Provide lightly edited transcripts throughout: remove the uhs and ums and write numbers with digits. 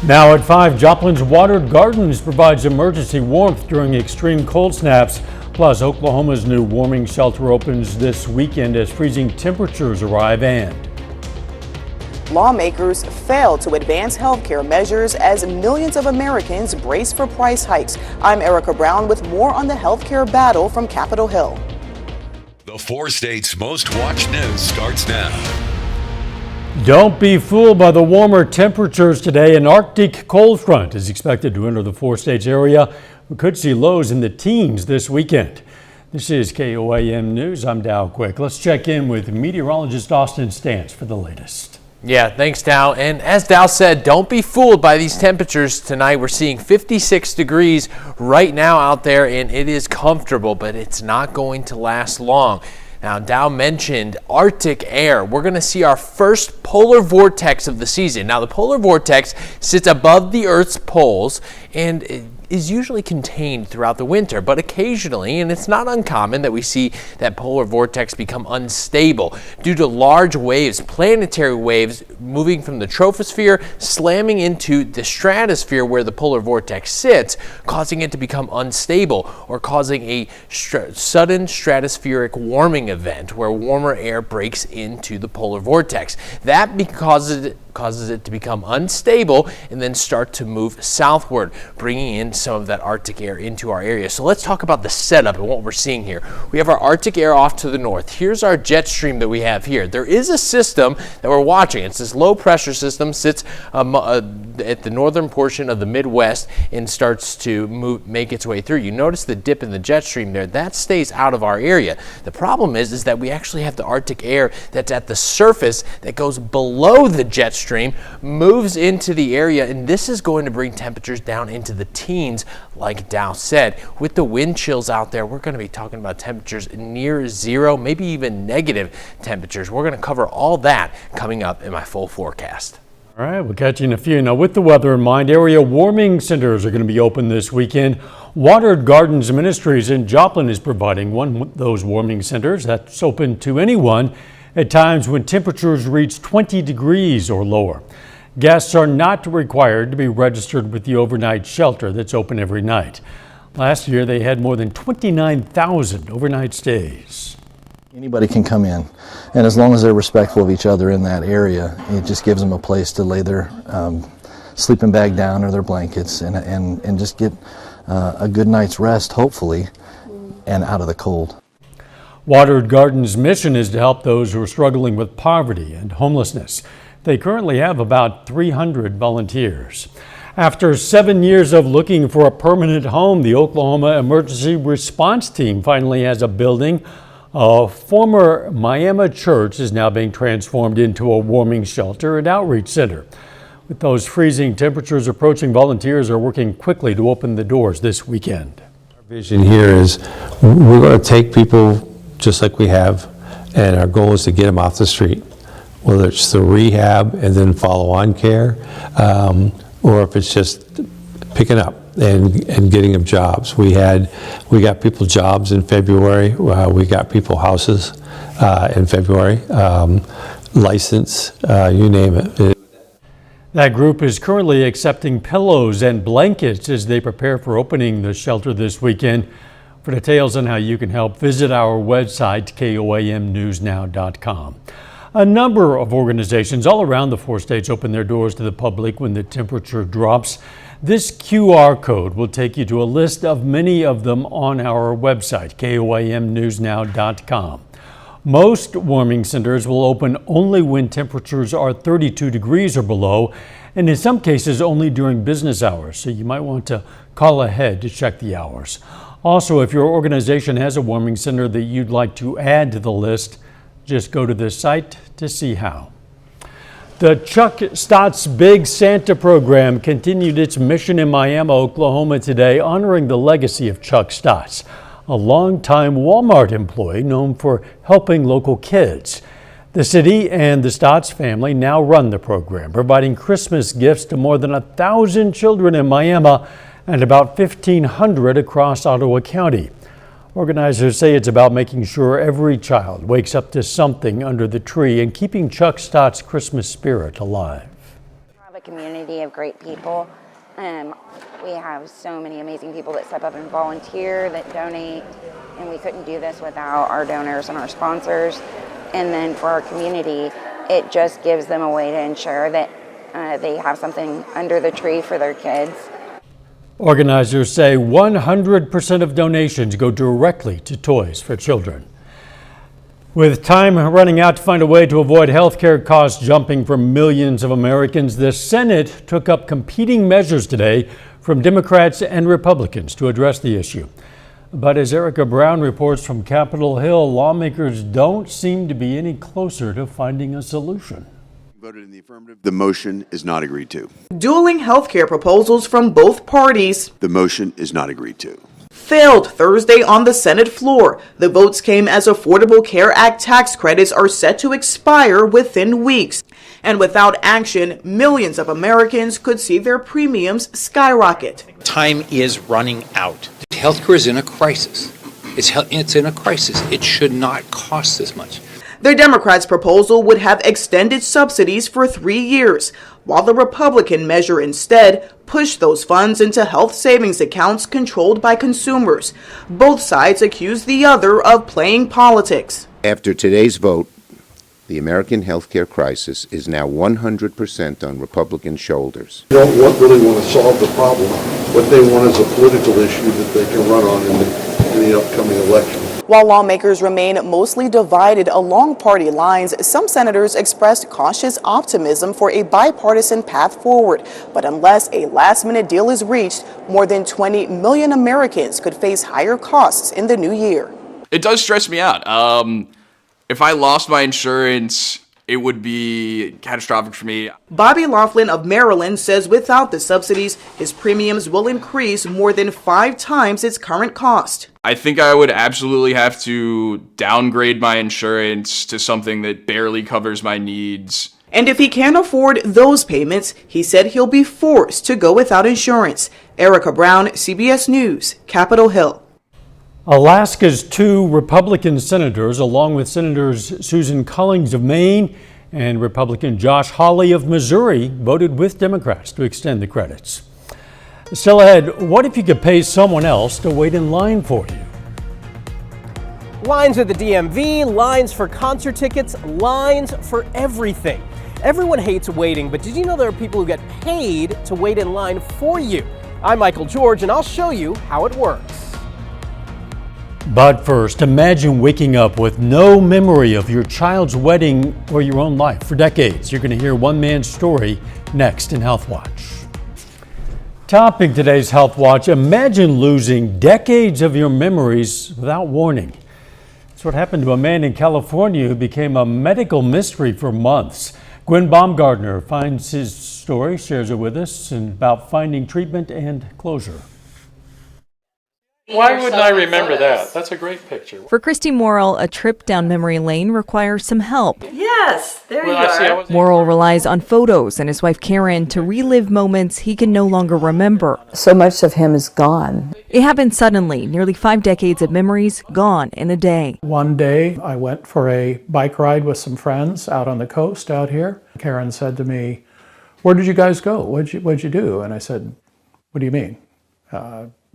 Now at 5, Joplin's Watered Gardens provides emergency warmth during extreme cold snaps. Plus, Oklahoma's new warming shelter opens this weekend as freezing temperatures arrive, and lawmakers failed to advance health care measures as millions of Americans brace for price hikes. I'm Erica Brown with more on the health care battle from Capitol Hill. The 4 states' most watched news starts now. Don't be fooled by the warmer temperatures today. An Arctic cold front is expected to enter the 4 states area. We could see lows in the teens this weekend. This is KOAM News. I'm Dow Quick. Let's check in with meteorologist Austin Stantz for the latest. Yeah, thanks, Dow. And as Dow said, don't be fooled by these temperatures tonight. We're seeing 56 degrees right now out there, and it is comfortable, but it's not going to last long. Now, Dow mentioned Arctic air. We're going to see our first polar vortex of the season. Now, the polar vortex sits above the Earth's poles and is usually contained throughout the winter, but occasionally, and it's not uncommon, that we see that polar vortex become unstable due to large waves, planetary waves, moving from the troposphere, slamming into the stratosphere where the polar vortex sits, causing it to become unstable or causing a sudden stratospheric warming event where warmer air breaks into the polar vortex. That causes it to become unstable and then start to move southward, bringing in some of that Arctic air into our area. So let's talk about the setup and what we're seeing here. We have our Arctic air off to the north. Here's our jet stream that we have here. There is a system that we're watching. It's this low pressure system, sits at the northern portion of the Midwest and starts to make its way through. You notice the dip in the jet stream there. That stays out of our area. The problem is that we actually have the Arctic air that's at the surface that goes below the jet stream, moves into the area, and this is going to bring temperatures down into the teens, like Dow said. With the wind chills out there, we're going to be talking about temperatures near zero, maybe even negative temperatures. We're going to cover all that coming up in my full forecast. All right, we'll catch you in a few. Now, with the weather in mind, area warming centers are going to be open this weekend. Watered Gardens Ministries in Joplin is providing one of those warming centers that's open to anyone at times when temperatures reach 20 degrees or lower. Guests are not required to be registered with the overnight shelter that's open every night. Last year, they had more than 29,000 overnight stays. Anybody can come in, and as long as they're respectful of each other in that area, it just gives them a place to lay their sleeping bag down or their blankets and just get a good night's rest, hopefully, and out of the cold. Watered Gardens' mission is to help those who are struggling with poverty and homelessness. They currently have about 300 volunteers. After 7 years of looking for a permanent home, the Oklahoma Emergency Response Team finally has a building. A former Miami church is now being transformed into a warming shelter and outreach center. With those freezing temperatures approaching, volunteers are working quickly to open the doors this weekend. Our vision here is we're going to take people just like we have, and our goal is to get them off the street, whether it's the rehab and then follow-on care, or if it's just picking up and getting them jobs. We got people jobs in February. We got people houses in February, license, you name it. That group is currently accepting pillows and blankets as they prepare for opening the shelter this weekend. For details on how you can help, visit our website, koamnewsnow.com. A number of organizations all around the 4 states open their doors to the public when the temperature drops. This QR code will take you to a list of many of them on our website, koamnewsnow.com. Most warming centers will open only when temperatures are 32 degrees or below, and in some cases only during business hours, so you might want to call ahead to check the hours. Also, if your organization has a warming center that you'd like to add to the list, just go to the site to see how. The Chuck Stott's Big Santa program continued its mission in Miami, Oklahoma today, honoring the legacy of Chuck Stott's, a longtime Walmart employee known for helping local kids. The city and the Stott's family now run the program, providing Christmas gifts to more than 1,000 children in Miami and about 1,500 across Ottawa County. Organizers say it's about making sure every child wakes up to something under the tree and keeping Chuck Stott's Christmas spirit alive. a community of great people. We have so many amazing people that step up and volunteer, that donate, and we couldn't do this without our donors and our sponsors. And then for our community, it just gives them a way to ensure that they have something under the tree for their kids. Organizers say 100% of donations go directly to toys for children. With time running out to find a way to avoid health care costs jumping for millions of Americans, the Senate took up competing measures today from Democrats and Republicans to address the issue. But as Erica Brown reports from Capitol Hill, lawmakers don't seem to be any closer to finding a solution. Voted in the affirmative. The motion is not agreed to. Dueling healthcare proposals from both parties The motion is not agreed to. failed Thursday on the Senate floor. The votes came as Affordable Care Act tax credits are set to expire within weeks. And without action, millions of Americans could see their premiums skyrocket. Time is running out. Healthcare is in a crisis. It's in a crisis. It should not cost this much. The Democrats' proposal would have extended subsidies for 3 years, while the Republican measure instead pushed those funds into health savings accounts controlled by consumers. Both sides accuse the other of playing politics. After today's vote, the American healthcare crisis is now 100% on Republican shoulders. They don't really want to solve the problem. What they want is a political issue that they can run on in the upcoming election. While lawmakers remain mostly divided along party lines, some senators expressed cautious optimism for a bipartisan path forward. But unless a last-minute deal is reached, more than 20 million Americans could face higher costs in the new year. It does stress me out. If I lost my insurance, it would be catastrophic for me. Bobby Laughlin of Maryland says without the subsidies, his premiums will increase more than 5 times its current cost. I think I would absolutely have to downgrade my insurance to something that barely covers my needs. And if he can't afford those payments, he said he'll be forced to go without insurance. Erica Brown, CBS News, Capitol Hill. Alaska's 2 Republican senators, along with Senators Susan Collins of Maine and Republican Josh Hawley of Missouri, voted with Democrats to extend the credits. Still ahead, what if you could pay someone else to wait in line for you? Lines at the DMV, lines for concert tickets, lines for everything. Everyone hates waiting, but did you know there are people who get paid to wait in line for you? I'm Michael George, and I'll show you how it works. But first, imagine waking up with no memory of your child's wedding or your own life for decades. You're going to hear one man's story next in Health Watch. Topping today's Health Watch, imagine losing decades of your memories without warning. That's what happened to a man in California who became a medical mystery for months. Gwen Baumgartner finds his story, shares it with us, and about finding treatment and closure. Why wouldn't I remember that? That's a great picture. For Christy Morrill, a trip down memory lane requires some help. Yes, there you are. Morrill relies on photos and his wife Karen to relive moments he can no longer remember. So much of him is gone. It happened suddenly, nearly 5 decades of memories gone in a day. One day I went for a bike ride with some friends out on the coast out here. Karen said to me, "Where did you guys go? What'd you do?" And I said, "What do you mean?"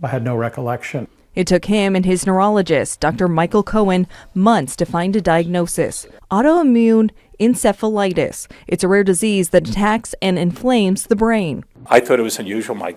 I had no recollection. It took him and his neurologist, Dr. Michael Cohen, months to find a diagnosis: autoimmune encephalitis. It's a rare disease that attacks and inflames the brain. I thought it was unusual. My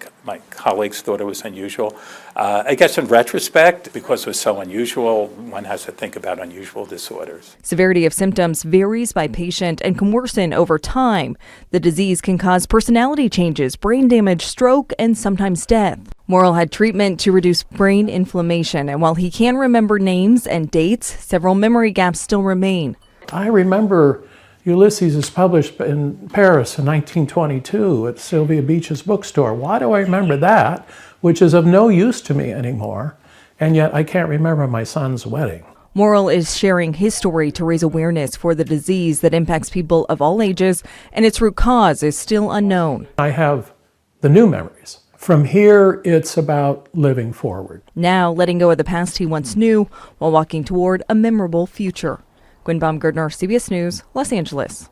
colleagues thought it was unusual. I guess in retrospect, because it was so unusual, one has to think about unusual disorders. Severity of symptoms varies by patient and can worsen over time. The disease can cause personality changes, brain damage, stroke, and sometimes death. Morrill had treatment to reduce brain inflammation, and while he can remember names and dates, several memory gaps still remain. I remember Ulysses is published in Paris in 1922 at Sylvia Beach's bookstore. Why do I remember that, which is of no use to me anymore, and yet I can't remember my son's wedding? Morrill is sharing his story to raise awareness for the disease that impacts people of all ages, and its root cause is still unknown. I have the new memories. From here, it's about living forward. Now, letting go of the past he once knew while walking toward a memorable future. Gwen Baumgartner, CBS News, Los Angeles.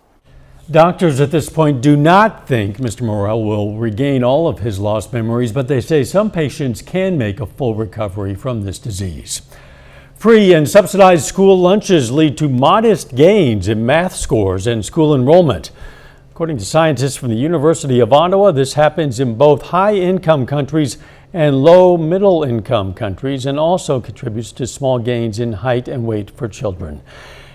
Doctors at this point do not think Mr. Morrell will regain all of his lost memories, but they say some patients can make a full recovery from this disease. Free and subsidized school lunches lead to modest gains in math scores and school enrollment. According to scientists from the University of Ottawa, this happens in both high-income countries and low-middle-income countries, and also contributes to small gains in height and weight for children.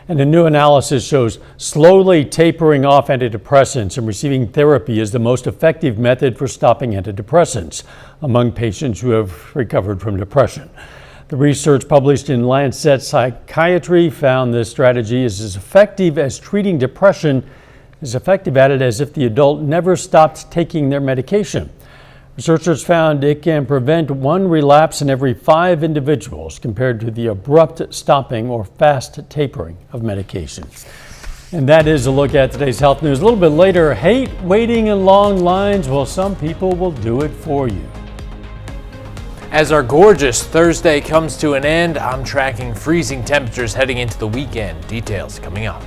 And a new analysis shows slowly tapering off antidepressants and receiving therapy is the most effective method for stopping antidepressants among patients who have recovered from depression. The research published in Lancet Psychiatry found this strategy is as effective as treating depression, as effective at it as if the adult never stopped taking their medication. Researchers found it can prevent one relapse in every 5 individuals compared to the abrupt stopping or fast tapering of medication. And that is a look at today's health news. A little bit later, hate waiting in long lines. Well, some people will do it for you. As our gorgeous Thursday comes to an end, I'm tracking freezing temperatures heading into the weekend. Details coming up.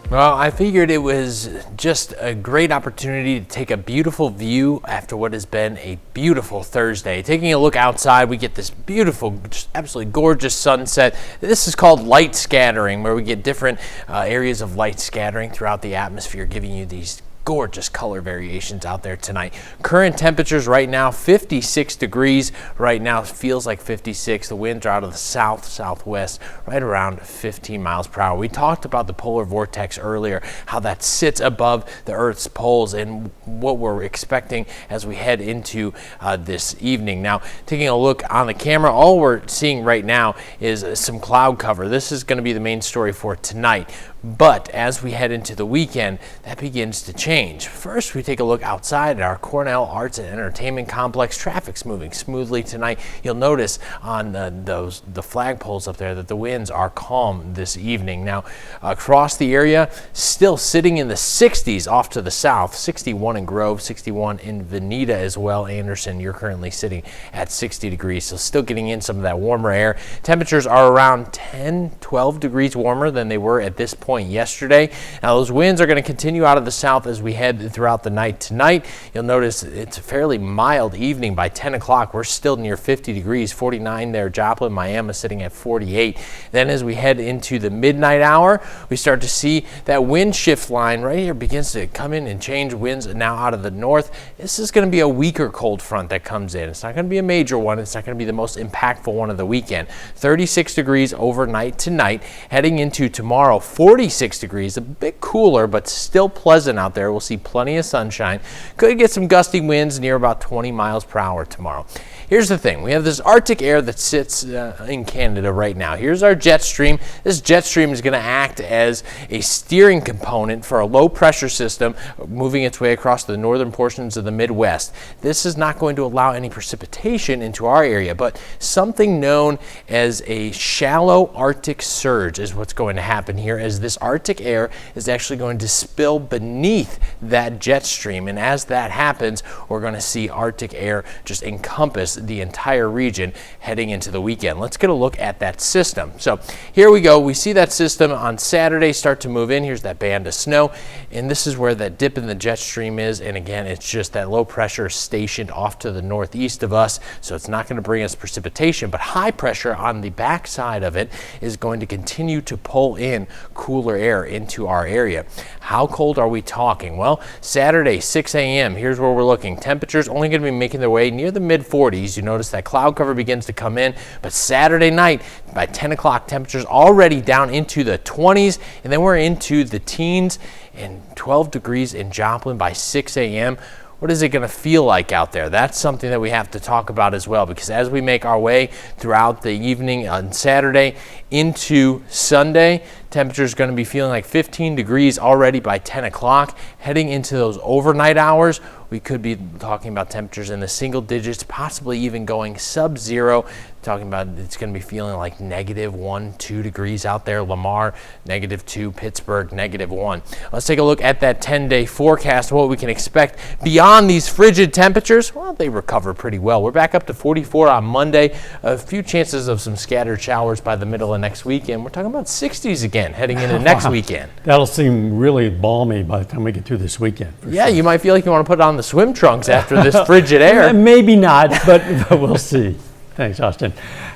Well, I figured it was just a great opportunity to take a beautiful view after what has been a beautiful Thursday. Taking a look outside, we get this beautiful, just absolutely gorgeous sunset. This is called light scattering, where we get different areas of light scattering throughout the atmosphere, giving you these gorgeous color variations out there tonight. Current temperatures right now, 56 degrees. Right now it feels like 56. The winds are out of the southwest, right around 15 miles per hour. We talked about the polar vortex earlier, how that sits above the Earth's poles and what we're expecting as we head into this evening. Now, taking a look on the camera, all we're seeing right now is some cloud cover. This is going to be the main story for tonight. But as we head into the weekend, that begins to change. First, we take a look outside at our Cornell Arts and Entertainment Complex. Traffic's moving smoothly tonight. You'll notice on the flagpoles up there that the winds are calm this evening. Now, across the area, still sitting in the 60s off to the south, 61 in Grove, 61 in Veneta as well. Anderson, you're currently sitting at 60 degrees, so still getting in some of that warmer air. Temperatures are around 10, 12 degrees warmer than they were at this point yesterday. Now those winds are going to continue out of the south as we head throughout the night tonight. You'll notice it's a fairly mild evening. By 10 o'clock we're still near 50 degrees, 49 there Joplin, Miami sitting at 48. Then as we head into the midnight hour, we start to see that wind shift line right here begins to come in and change winds now out of the north. This is going to be a weaker cold front that comes in. It's not going to be a major one. It's not going to be the most impactful one of the weekend. 36 degrees overnight tonight. Heading into tomorrow, 46 degrees, a bit cooler, but still pleasant out there. We'll see plenty of sunshine. Could get some gusty winds near about 20 miles per hour tomorrow. Here's the thing. We have this Arctic air that sits in Canada right now. Here's our jet stream. This jet stream is going to act as a steering component for a low pressure system moving its way across the northern portions of the Midwest. This is not going to allow any precipitation into our area, but something known as a shallow Arctic surge is what's going to happen here, as this Arctic air is actually going to spill beneath that jet stream. And as that happens, we're going to see Arctic air just encompass the entire region heading into the weekend. Let's get a look at that system. So here we go. We see that system on Saturday start to move in. Here's that band of snow, and this is where that dip in the jet stream is. And again, it's just that low pressure stationed off to the northeast of us, so it's not going to bring us precipitation, but high pressure on the backside of it is going to continue to pull in cooler air into our area. How cold are we talking? Well, Saturday, 6 a.m., here's where we're looking. Temperatures only going to be making their way near the mid-40s. You notice that cloud cover begins to come in, but Saturday night, by 10 o'clock, temperatures already down into the 20s, and then we're into the teens and 12 degrees in Joplin by 6 a.m. What is it going to feel like out there? That's something that we have to talk about as well, because as we make our way throughout the evening on Saturday into Sunday, temperature is going to be feeling like 15 degrees already by 10 o'clock. Heading into those overnight hours, we could be talking about temperatures in the single digits, possibly even going sub-zero. Talking about it's going to be feeling like -1, 2 degrees out there. Lamar, -2. Pittsburgh, -1. Let's take a look at that 10-day forecast, what we can expect beyond these frigid temperatures. Well, they recover pretty well. We're back up to 44 on Monday. A few chances of some scattered showers by the middle of next week, and we're talking about 60s again weekend, heading into next weekend. That'll seem really balmy by the time we get through this weekend. Yeah, you might feel like you want to put on the swim trunks after this frigid air. Maybe not, but we'll see. Thanks, Austin.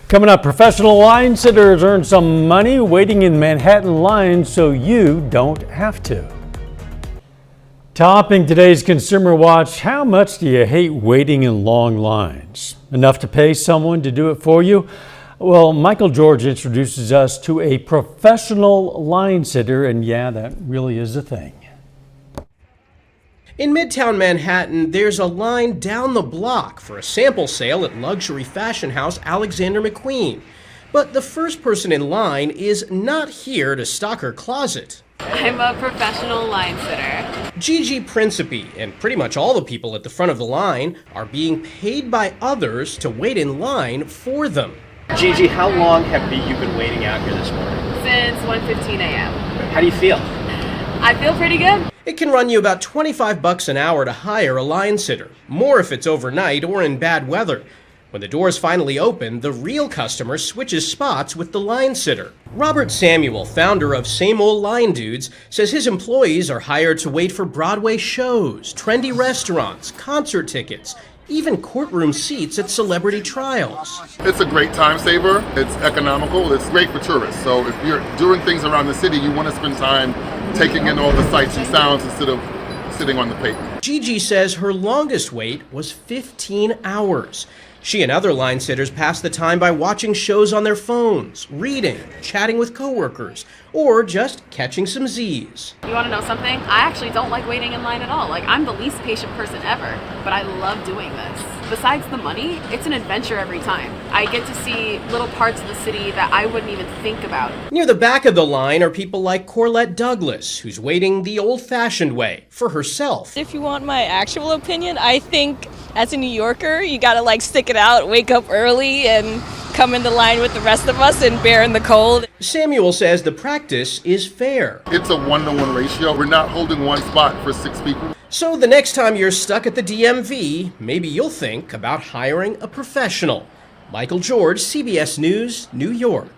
Coming up, professional line sitters earn some money waiting in Manhattan lines so you don't have to. Topping today's Consumer Watch, how much do you hate waiting in long lines? Enough to pay someone to do it for you? Well, Michael George introduces us to a professional line sitter, and yeah, that really is a thing. In Midtown Manhattan, there's a line down the block for a sample sale at luxury fashion house Alexander McQueen. But the first person in line is not here to stock her closet. I'm a professional line sitter. Gigi Principe and pretty much all the people at the front of the line are being paid by others to wait in line for them. Gigi, how long have you been waiting out here this morning? Since 1:15 a.m. How do you feel? I feel pretty good. It can run you about $25 an hour to hire a line sitter, more if it's overnight or in bad weather. When the doors finally open, the real customer switches spots with the line sitter. Robert Samuel, founder of Same Old Line Dudes, says his employees are hired to wait for Broadway shows, trendy restaurants, concert tickets, even courtroom seats at celebrity trials. It's a great time saver. It's economical. It's great for tourists. So if you're doing things around the city, you want to spend time taking in all the sights and sounds instead of sitting on the pavement. Gigi says her longest wait was 15 hours. She and other line sitters pass the time by watching shows on their phones, reading, chatting with coworkers, or just catching some Z's. You want to know something? I actually don't like waiting in line at all. Like, I'm the least patient person ever, but I love doing this. Besides the money, it's an adventure every time. I get to see little parts of the city that I wouldn't even think about. Near the back of the line are people like Corlette Douglas, who's waiting the old-fashioned way, for herself. If you want my actual opinion, I think as a New Yorker, you gotta like stick it out, wake up early, and come into line with the rest of us and bear in the cold. Samuel says the practice is fair. It's a 1-to-1 ratio. We're not holding one spot for 6 people. So the next time you're stuck at the DMV, maybe you'll think about hiring a professional. Michael George, CBS News, New York.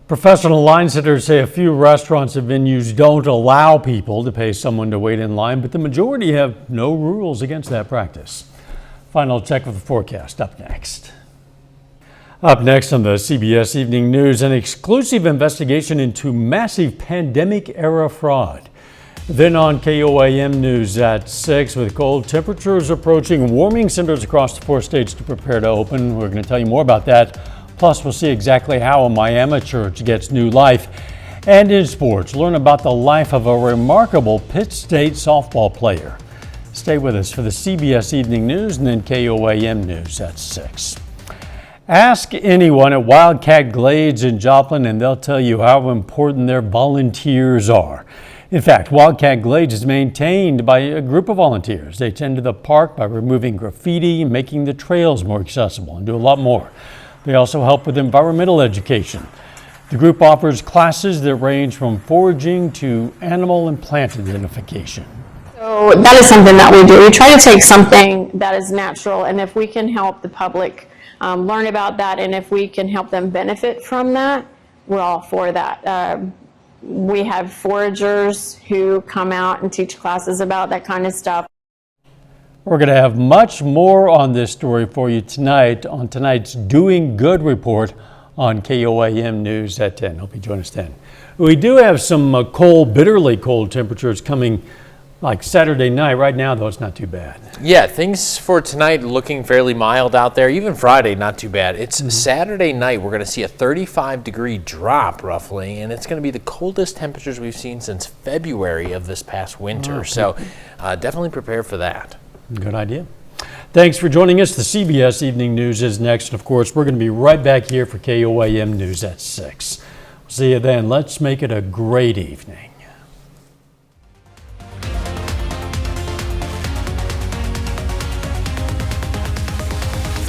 Professional line sitters say a few restaurants and venues don't allow people to pay someone to wait in line, but the majority have no rules against that practice. Final check of the forecast up next. Up next on the CBS Evening News, an exclusive investigation into massive pandemic-era fraud. Then on KOAM News at 6, with cold temperatures approaching, warming centers across the 4 states to prepare to open. We're going to tell you more about that. Plus, we'll see exactly how a Miami church gets new life. And in sports, learn about the life of a remarkable Pitt State softball player. Stay with us for the CBS Evening News and then KOAM News at 6. Ask anyone at Wildcat Glades in Joplin and they'll tell you how important their volunteers are. In fact, Wildcat Glades is maintained by a group of volunteers. They tend to the park by removing graffiti, making the trails more accessible, and do a lot more. They also help with environmental education. The group offers classes that range from foraging to animal and plant identification. So that is something that we do. We try to take something that is natural, and if we can help the public learn about that, and if we can help them benefit from that, we're all for that. We have foragers who come out and teach classes about that kind of stuff. We're going to have much more on this story for you tonight on tonight's Doing Good report on KOAM News at 10. Hope you join us then. We do have some cold, bitterly cold temperatures coming like Saturday night. Right now, though, it's not too bad. Yeah, things for tonight looking fairly mild out there. Even Friday, not too bad. It's Saturday night. We're going to see a 35-degree drop, roughly, and it's going to be the coldest temperatures we've seen since February of this past winter. So definitely prepare for that. Good idea. Thanks for joining us. The CBS Evening News is next. And, of course, we're going to be right back here for KOAM News at 6. See you then. Let's make it a great evening.